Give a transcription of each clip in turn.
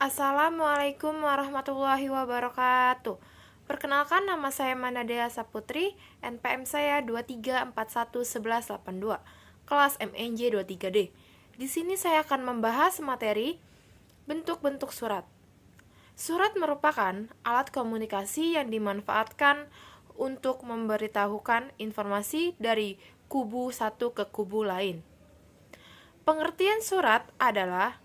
Assalamualaikum warahmatullahi wabarakatuh. Perkenalkan, nama saya Manadea Saputri, NPM saya 23411182, kelas MNJ 23D. Di sini saya akan membahas materi bentuk-bentuk surat. Surat merupakan alat komunikasi yang dimanfaatkan untuk memberitahukan informasi dari kubu satu ke kubu lain. Pengertian surat adalah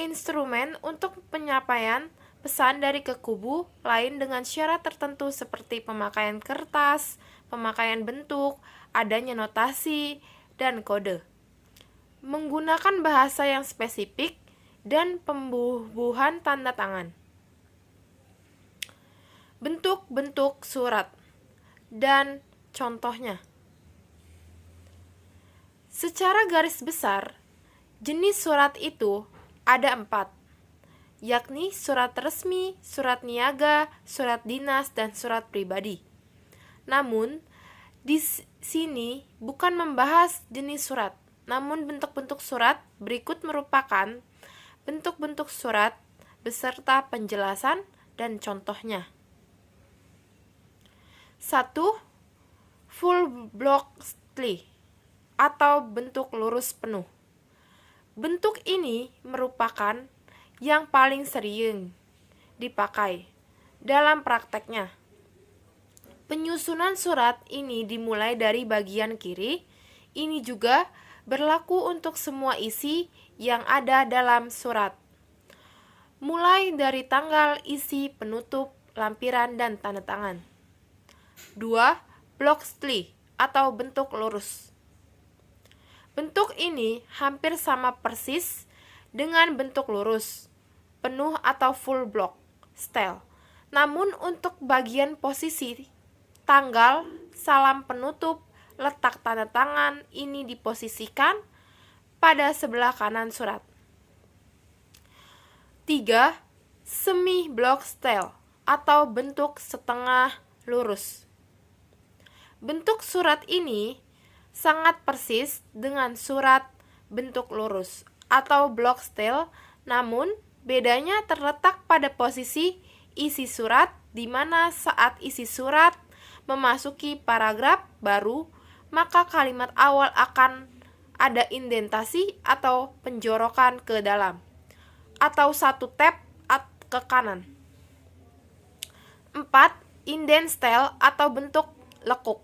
instrumen untuk penyampaian pesan dari ke kubu lain dengan syarat tertentu seperti pemakaian kertas, pemakaian bentuk, adanya notasi, dan kode. Menggunakan bahasa yang spesifik dan pembubuhan tanda tangan. Bentuk-bentuk surat dan contohnya. Secara garis besar, jenis surat itu ada 4, yakni surat resmi, surat niaga, surat dinas, dan surat pribadi. Namun, di sini bukan membahas jenis surat, namun bentuk-bentuk surat berikut merupakan bentuk-bentuk surat beserta penjelasan dan contohnya. 1. Full block style atau bentuk lurus penuh. Bentuk ini merupakan yang paling sering dipakai dalam prakteknya. Penyusunan surat ini dimulai dari bagian kiri. Ini juga berlaku untuk semua isi yang ada dalam surat, mulai dari tanggal, isi, penutup, lampiran, dan tanda tangan. 2. Block style atau bentuk lurus. Bentuk ini hampir sama persis dengan bentuk lurus, penuh atau full block style. Namun untuk bagian posisi, tanggal, salam penutup, letak tanda tangan ini diposisikan pada sebelah kanan surat. 3. Semi block style atau bentuk setengah lurus. Bentuk surat ini sangat persis dengan surat bentuk lurus atau block style, namun bedanya terletak pada posisi isi surat, di mana saat isi surat memasuki paragraf baru, maka kalimat awal akan ada indentasi atau penjorokan ke dalam, atau satu tab ke kanan. 4. Indent style atau bentuk lekuk.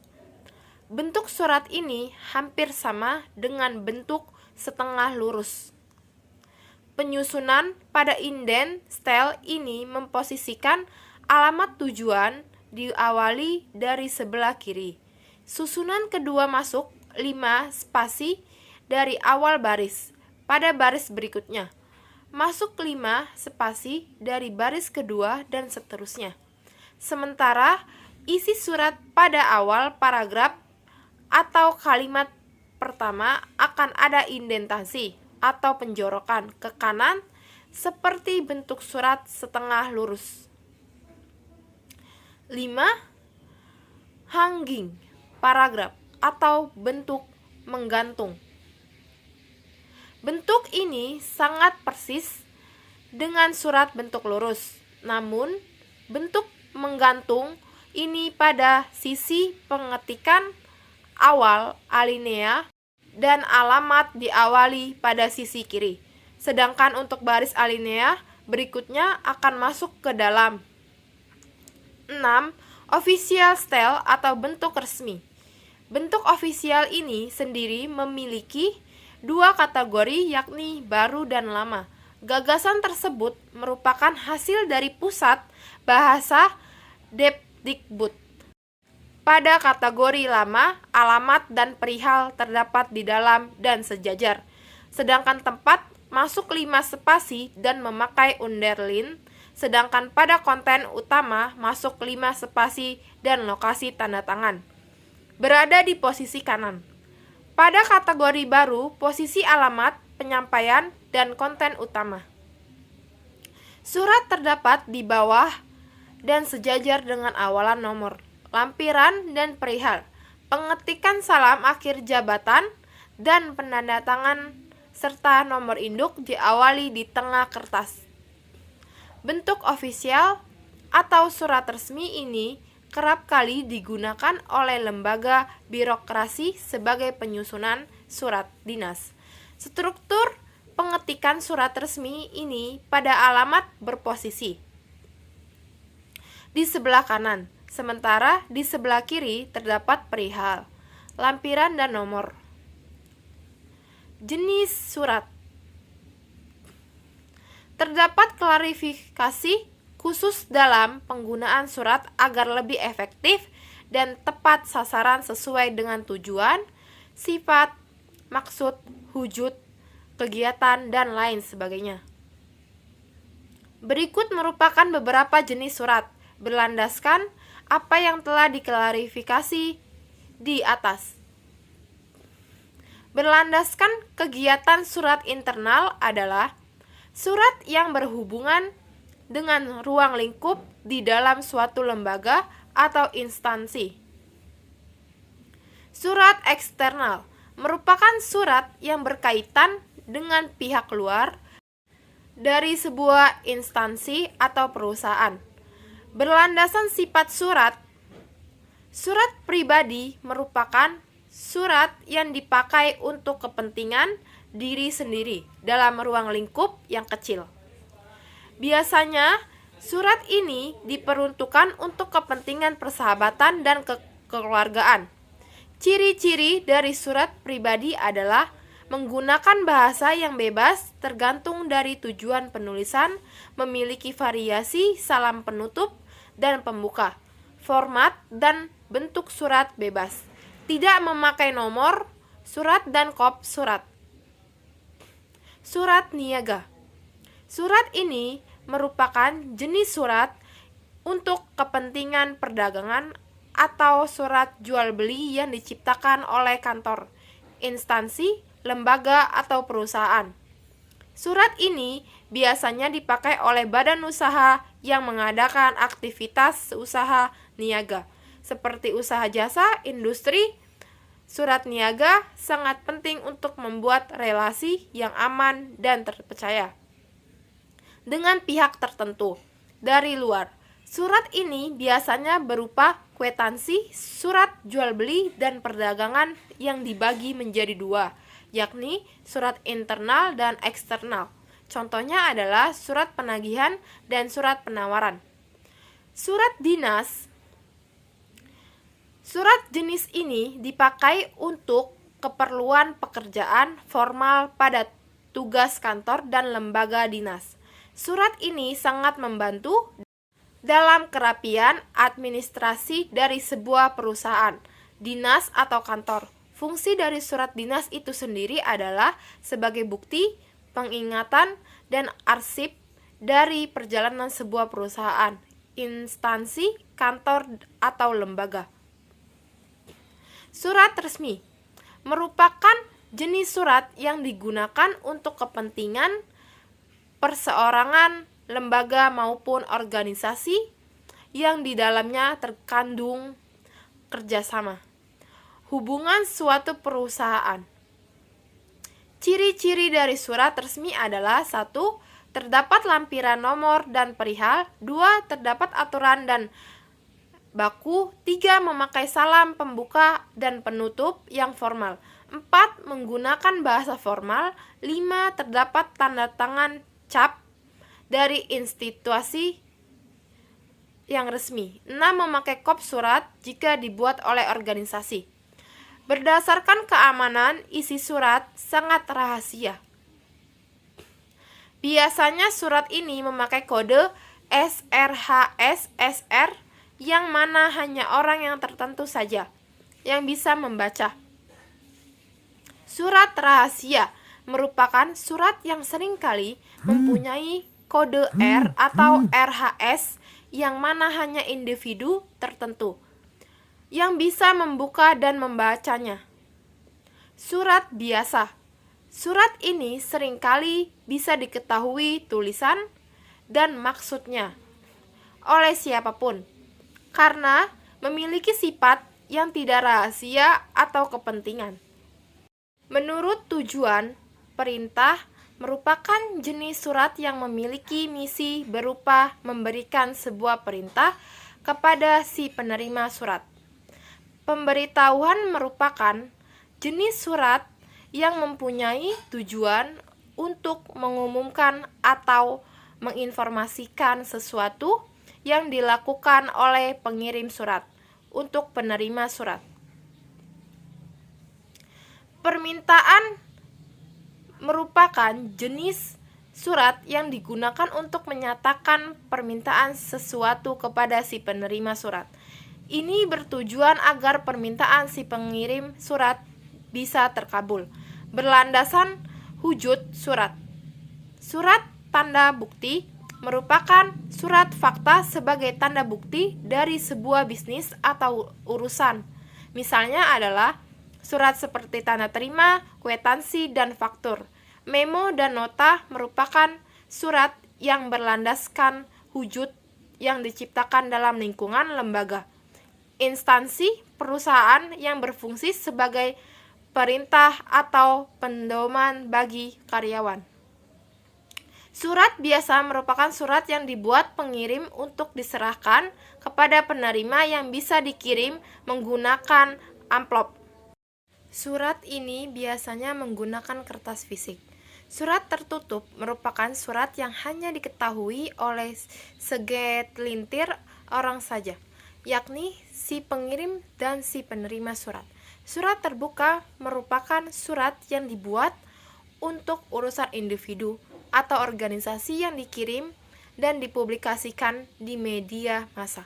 Bentuk surat ini hampir sama dengan bentuk setengah lurus. Penyusunan pada indent style ini memposisikan alamat tujuan diawali dari sebelah kiri. Susunan kedua masuk 5 spasi dari awal baris pada baris berikutnya. Masuk 5 spasi dari baris kedua dan seterusnya. Sementara isi surat pada awal paragraf atau kalimat pertama akan ada indentasi atau penjorokan ke kanan seperti bentuk surat setengah lurus. 5. Hanging paragraf atau bentuk menggantung. Bentuk ini sangat persis dengan surat bentuk lurus, namun bentuk menggantung ini pada sisi pengetikan awal alinea dan alamat diawali pada sisi kiri. Sedangkan untuk baris alinea berikutnya akan masuk ke dalam. 6. Official style atau bentuk resmi. Bentuk official ini sendiri memiliki 2 kategori, yakni baru dan lama. Gagasan tersebut merupakan hasil dari pusat bahasa Depdikbud. Pada kategori lama, alamat dan perihal terdapat di dalam dan sejajar. Sedangkan tempat masuk 5 spasi dan memakai underline. Sedangkan pada konten utama masuk 5 spasi dan lokasi tanda tangan berada di posisi kanan. Pada kategori baru, posisi alamat, penyampaian, dan konten utama. Surat terdapat di bawah dan sejajar dengan awalan nomor, lampiran, dan perihal, pengetikan salam akhir jabatan, dan penanda tangan serta nomor induk diawali di tengah kertas. Bentuk ofisial atau surat resmi ini kerap kali digunakan oleh lembaga birokrasi sebagai penyusunan surat dinas. Struktur pengetikan surat resmi ini pada alamat berposisi di sebelah kanan, sementara di sebelah kiri terdapat perihal, lampiran dan nomor. Jenis surat. Terdapat klarifikasi khusus dalam penggunaan surat agar lebih efektif dan tepat sasaran sesuai dengan tujuan, sifat, maksud, wujud, kegiatan, dan lain sebagainya. Berikut merupakan beberapa jenis surat berlandaskan apa yang telah diklarifikasi di atas. Berlandaskan kegiatan surat internal adalah surat yang berhubungan dengan ruang lingkup di dalam suatu lembaga atau instansi. Surat eksternal merupakan surat yang berkaitan dengan pihak luar dari sebuah instansi atau perusahaan. Berlandasan sifat surat, surat pribadi merupakan surat yang dipakai untuk kepentingan diri sendiri dalam ruang lingkup yang kecil. Biasanya, surat ini diperuntukkan untuk kepentingan persahabatan dan kekeluargaan. Ciri-ciri dari surat pribadi adalah menggunakan bahasa yang bebas tergantung dari tujuan penulisan, memiliki variasi salam penutup dan pembuka, format dan bentuk surat bebas, tidak memakai nomor surat dan kop surat. Surat niaga. Surat ini merupakan jenis surat untuk kepentingan perdagangan atau surat jual beli yang diciptakan oleh kantor, instansi, lembaga, atau perusahaan. Surat ini biasanya dipakai oleh badan usaha yang mengadakan aktivitas usaha niaga, seperti usaha jasa, industri. Surat niaga sangat penting untuk membuat relasi yang aman dan terpercaya dengan pihak tertentu dari luar. Surat ini biasanya berupa kwitansi, surat jual beli, dan perdagangan yang dibagi menjadi dua, yakni surat internal dan eksternal. Contohnya adalah surat penagihan dan surat penawaran. Surat dinas. Surat jenis ini dipakai untuk keperluan pekerjaan formal pada tugas kantor dan lembaga dinas. Surat ini sangat membantu dalam kerapian administrasi dari sebuah perusahaan, dinas, atau kantor. Fungsi dari surat dinas itu sendiri adalah sebagai bukti, pengingatan, dan arsip dari perjalanan sebuah perusahaan, instansi, kantor, atau lembaga. Surat resmi merupakan jenis surat yang digunakan untuk kepentingan perseorangan, lembaga, maupun organisasi yang di dalamnya terkandung kerjasama, hubungan suatu perusahaan. Ciri-ciri dari surat resmi adalah 1. Terdapat lampiran nomor dan perihal. 2. Terdapat aturan dan baku. 3. Memakai salam pembuka dan penutup yang formal. 4. Menggunakan bahasa formal. 5. Terdapat tanda tangan cap dari institusi yang resmi. 6. Memakai kop surat jika dibuat oleh organisasi. Berdasarkan keamanan, isi surat sangat rahasia. Biasanya surat ini memakai kode SRHS-SR yang mana hanya orang yang tertentu saja yang bisa membaca. Surat rahasia merupakan surat yang seringkali mempunyai kode R atau RHS yang mana hanya individu tertentu yang bisa membuka dan membacanya. Surat biasa. Surat ini seringkali bisa diketahui tulisan dan maksudnya oleh siapapun karena memiliki sifat yang tidak rahasia atau kepentingan. Menurut tujuan, perintah, merupakan jenis surat yang memiliki misi berupa memberikan sebuah perintah kepada si penerima surat. Pemberitahuan merupakan jenis surat yang mempunyai tujuan untuk mengumumkan atau menginformasikan sesuatu yang dilakukan oleh pengirim surat untuk penerima surat. Permintaan merupakan jenis surat yang digunakan untuk menyatakan permintaan sesuatu kepada si penerima surat. Ini bertujuan agar permintaan si pengirim surat bisa terkabul. Berlandasan wujud surat. Surat tanda bukti merupakan surat fakta sebagai tanda bukti dari sebuah bisnis atau urusan. Misalnya adalah surat seperti tanda terima, kwitansi, dan faktur. Memo dan nota merupakan surat yang berlandaskan wujud yang diciptakan dalam lingkungan lembaga, instansi, perusahaan yang berfungsi sebagai perintah atau pedoman bagi karyawan. Surat biasa merupakan surat yang dibuat pengirim untuk diserahkan kepada penerima yang bisa dikirim menggunakan amplop. Surat ini biasanya menggunakan kertas fisik. Surat tertutup merupakan surat yang hanya diketahui oleh segelintir orang saja, yakni si pengirim dan si penerima surat. Surat terbuka merupakan surat yang dibuat untuk urusan individu atau organisasi yang dikirim dan dipublikasikan di media massa.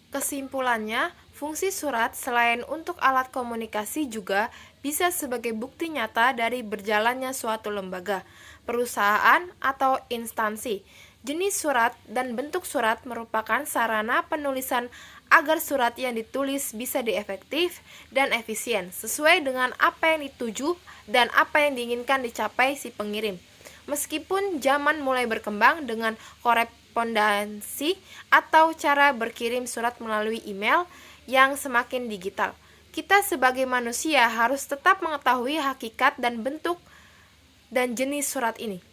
Kesimpulannya, fungsi surat selain untuk alat komunikasi juga bisa sebagai bukti nyata dari berjalannya suatu lembaga, perusahaan, atau instansi. Jenis surat dan bentuk surat merupakan sarana penulisan agar surat yang ditulis bisa diefektif dan efisien, sesuai dengan apa yang dituju dan apa yang diinginkan dicapai si pengirim. Meskipun zaman mulai berkembang dengan korespondensi atau cara berkirim surat melalui email yang semakin digital, kita sebagai manusia harus tetap mengetahui hakikat dan bentuk dan jenis surat ini.